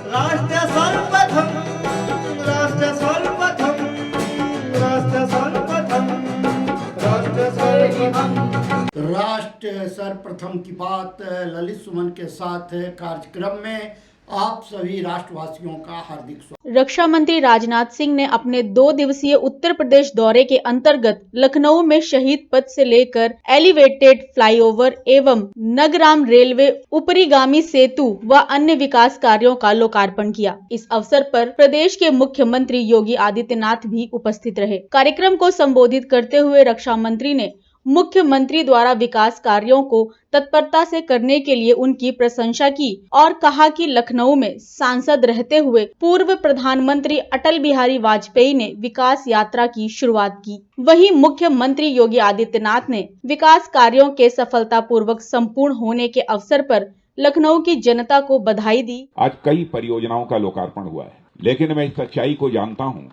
राष्ट्र सर्वप्रथम, राष्ट्र सर्वप्रथम, राष्ट्र सर्वप्रथम, राष्ट्र सर्वप्रथम। राष्ट्र सर्वप्रथम की बात ललित सुमन के साथ कार्यक्रम में आप सभी राष्ट्रवासियों का हार्दिक स्वागत। रक्षा मंत्री राजनाथ सिंह ने अपने 2 दिवसीय उत्तर प्रदेश दौरे के अंतर्गत लखनऊ में शहीद पथ से लेकर एलिवेटेड फ्लाईओवर एवं नगराम रेलवे ऊपरीगामी सेतु व अन्य विकास कार्यों का लोकार्पण किया। इस अवसर पर प्रदेश के मुख्यमंत्री योगी आदित्यनाथ भी उपस्थित रहे। कार्यक्रम को संबोधित करते हुए रक्षा मंत्री ने मुख्यमंत्री द्वारा विकास कार्यों को तत्परता से करने के लिए उनकी प्रशंसा की और कहा कि लखनऊ में सांसद रहते हुए पूर्व प्रधानमंत्री अटल बिहारी वाजपेयी ने विकास यात्रा की शुरुआत की। वहीं मुख्यमंत्री योगी आदित्यनाथ ने विकास कार्यों के सफलतापूर्वक संपूर्ण होने के अवसर पर लखनऊ की जनता को बधाई दी। आज कई परियोजनाओं का लोकार्पण हुआ है, लेकिन मैं इस सच्चाई को जानता हूँ,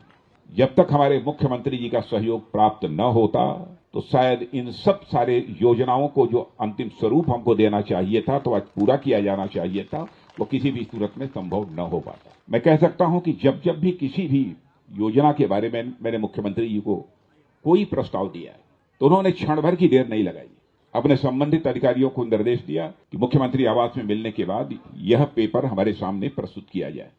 जब तक हमारे मुख्यमंत्री जी का सहयोग प्राप्त न होता तो शायद इन सब सारे योजनाओं को जो अंतिम स्वरूप हमको देना चाहिए था, तो आज पूरा किया जाना चाहिए था, वो किसी भी सूरत में संभव न हो पाता। मैं कह सकता हूं कि जब जब भी किसी भी योजना के बारे में मैंने मुख्यमंत्री जी को कोई प्रस्ताव दिया है, तो उन्होंने क्षण भर की देर नहीं लगाई। अपने संबंधित अधिकारियों को निर्देश दिया कि मुख्यमंत्री आवास में मिलने के बाद यह पेपर हमारे सामने प्रस्तुत किया जाए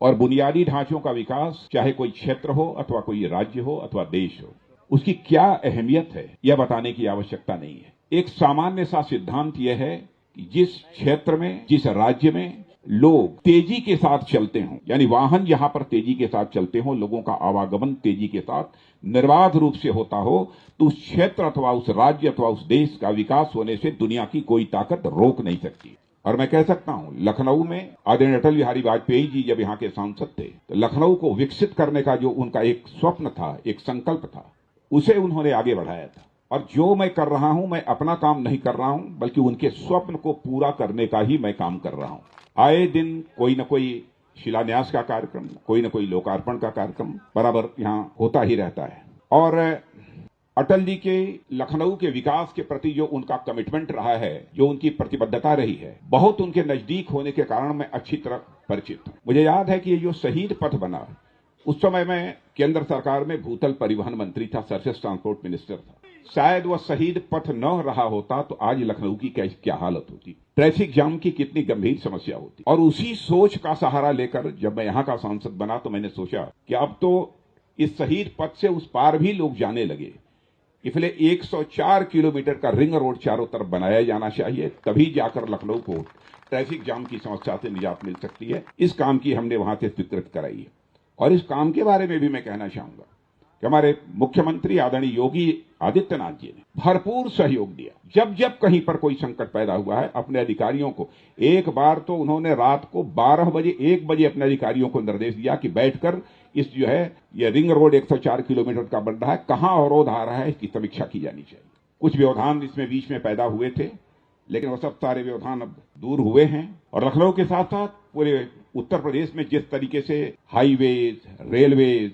और बुनियादी ढांचों का विकास, चाहे कोई क्षेत्र हो अथवा कोई राज्य हो अथवा देश हो, उसकी क्या अहमियत है यह बताने की आवश्यकता नहीं है। एक सामान्य सा सिद्धांत यह है कि जिस क्षेत्र में, जिस राज्य में लोग तेजी के साथ चलते हों, यानी वाहन जहां पर तेजी के साथ चलते हों, लोगों का आवागमन तेजी के साथ निर्बाध रूप से होता हो, तो उस क्षेत्र अथवा उस राज्य अथवा उस देश का विकास होने से दुनिया की कोई ताकत रोक नहीं सकती। और मैं कह सकता हूं, लखनऊ में आदरणीय अटल बिहारी वाजपेयी जी जब यहाँ के सांसद थे, तो लखनऊ को विकसित करने का जो उनका एक स्वप्न था, एक संकल्प था, उसे उन्होंने आगे बढ़ाया था। और जो मैं कर रहा हूं, मैं अपना काम नहीं कर रहा हूं, बल्कि उनके स्वप्न को पूरा करने का ही मैं काम कर रहा हूं। आए दिन कोई न कोई शिलान्यास का कार्यक्रम, कोई न कोई लोकार्पण का कार्यक्रम बराबर यहां होता ही रहता है। और अटल जी के लखनऊ के विकास के प्रति जो उनका कमिटमेंट रहा है, जो उनकी प्रतिबद्धता रही है, बहुत उनके नजदीक होने के कारण मैं अच्छी तरह परिचित हूं। मुझे याद है कि ये जो शहीद पथ बना, उस समय मैं केंद्र सरकार में भूतल परिवहन मंत्री था, सरफेस ट्रांसपोर्ट मिनिस्टर था। शायद वह शहीद पथ न रहा होता तो आज लखनऊ की क्या हालत होती, ट्रैफिक जाम की कितनी गंभीर समस्या होती। और उसी सोच का सहारा लेकर जब मैं यहाँ का सांसद बना, तो मैंने सोचा कि अब तो इस शहीद पथ से उस पार भी लोग जाने लगे, इसलिए 104 किलोमीटर का रिंग रोड चारों तरफ बनाया जाना चाहिए, तभी जाकर लखनऊ को ट्रैफिक जाम की समस्या से निजात मिल सकती है। इस काम की हमने वहां से स्वीकृत कराई है। और इस काम के बारे में भी मैं कहना चाहूंगा कि हमारे मुख्यमंत्री आदरणीय योगी आदित्यनाथ जी ने भरपूर सहयोग दिया। जब जब कहीं पर कोई संकट पैदा हुआ है, अपने अधिकारियों को, एक बार तो उन्होंने रात को 12 बजे 1 बजे अपने अधिकारियों को निर्देश दिया कि बैठकर इस जो है ये रिंग रोड 104 किलोमीटर का बन रहा है, कहां अवरोध आ रहा है, इसकी समीक्षा की जानी चाहिए। कुछ व्यवधान इसमें बीच में पैदा हुए थे, लेकिन वह सब सारे व्यवधान अब दूर हुए हैं। और लखनऊ के साथ साथ पूरे उत्तर प्रदेश में जिस तरीके से हाईवेज, रेलवेज,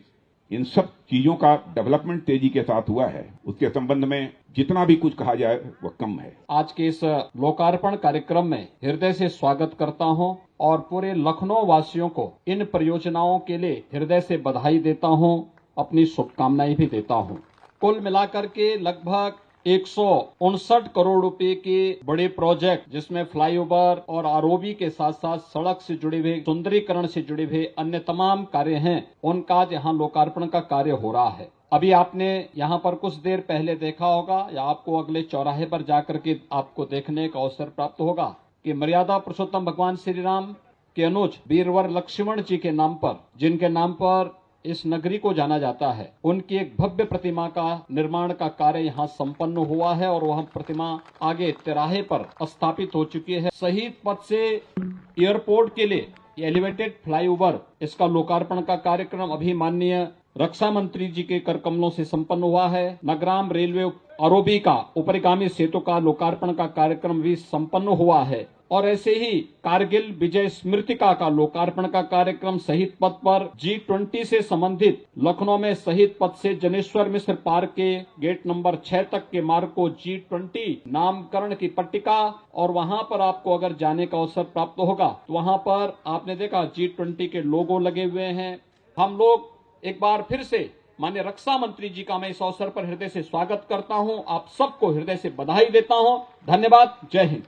इन सब चीजों का डेवलपमेंट तेजी के साथ हुआ है, उसके संबंध में जितना भी कुछ कहा जाए वह कम है। आज के इस लोकार्पण कार्यक्रम में हृदय से स्वागत करता हूं और पूरे लखनऊ वासियों को इन परियोजनाओं के लिए हृदय से बधाई देता हूं, अपनी शुभकामनाएं भी देता हूं। कुल मिलाकर के लगभग 159 करोड़ रुपए के बड़े प्रोजेक्ट, जिसमें फ्लाईओवर और आरओबी के साथ साथ सड़क से जुड़े हुए, सुंदरीकरण से जुड़े हुए अन्य तमाम कार्य हैं, उनका आज यहाँ लोकार्पण का कार्य हो रहा है। अभी आपने यहाँ पर कुछ देर पहले देखा होगा, या आपको अगले चौराहे पर जाकर के आपको देखने का अवसर प्राप्त होगा कि मर्यादा पुरुषोत्तम भगवान श्री राम के अनुज वीरवर लक्ष्मण जी के नाम पर, जिनके नाम पर इस नगरी को जाना जाता है, उनकी एक भव्य प्रतिमा का निर्माण का कार्य यहाँ संपन्न हुआ है और वह प्रतिमा आगे तिराहे पर स्थापित हो चुकी है। शहीद पथ से एयरपोर्ट के लिए एलिवेटेड फ्लाईओवर, इसका लोकार्पण का कार्यक्रम अभी माननीय रक्षा मंत्री जी के कर कमलों से संपन्न हुआ है। नगराम रेलवे आरोबी का ऊपरीगामी सेतु का लोकार्पण का कार्यक्रम भी संपन्न हुआ है और ऐसे ही कारगिल विजय स्मृतिका का लोकार्पण का कार्यक्रम शहीद पथ पर G20 से संबंधित लखनऊ में शहीद पथ से जनेश्वर मिश्र पार्क के गेट नंबर 6 तक के मार्ग को G20 नामकरण की पट्टिका और वहां पर आपको अगर जाने का अवसर प्राप्त होगा तो वहां पर आपने देखा G20 के लोगो लगे हुए हैं। हम लोग एक बार फिर से माननीय रक्षा मंत्री जी का मैं इस अवसर पर हृदय से स्वागत करता हूं। आप सबको हृदय से बधाई देता हूं। धन्यवाद। जय हिंद।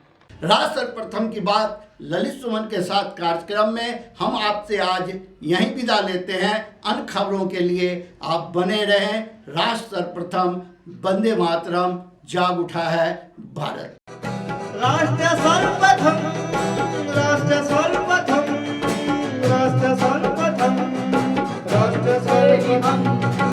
राष्ट्र सर्वप्रथम की बात ललित सुमन के साथ कार्यक्रम में हम आपसे आज यहीं विदा लेते हैं। अन्य खबरों के लिए आप बने रहें। राष्ट्र सर्वप्रथम, वंदे मातरम, जाग उठा है भारत। राष्ट्र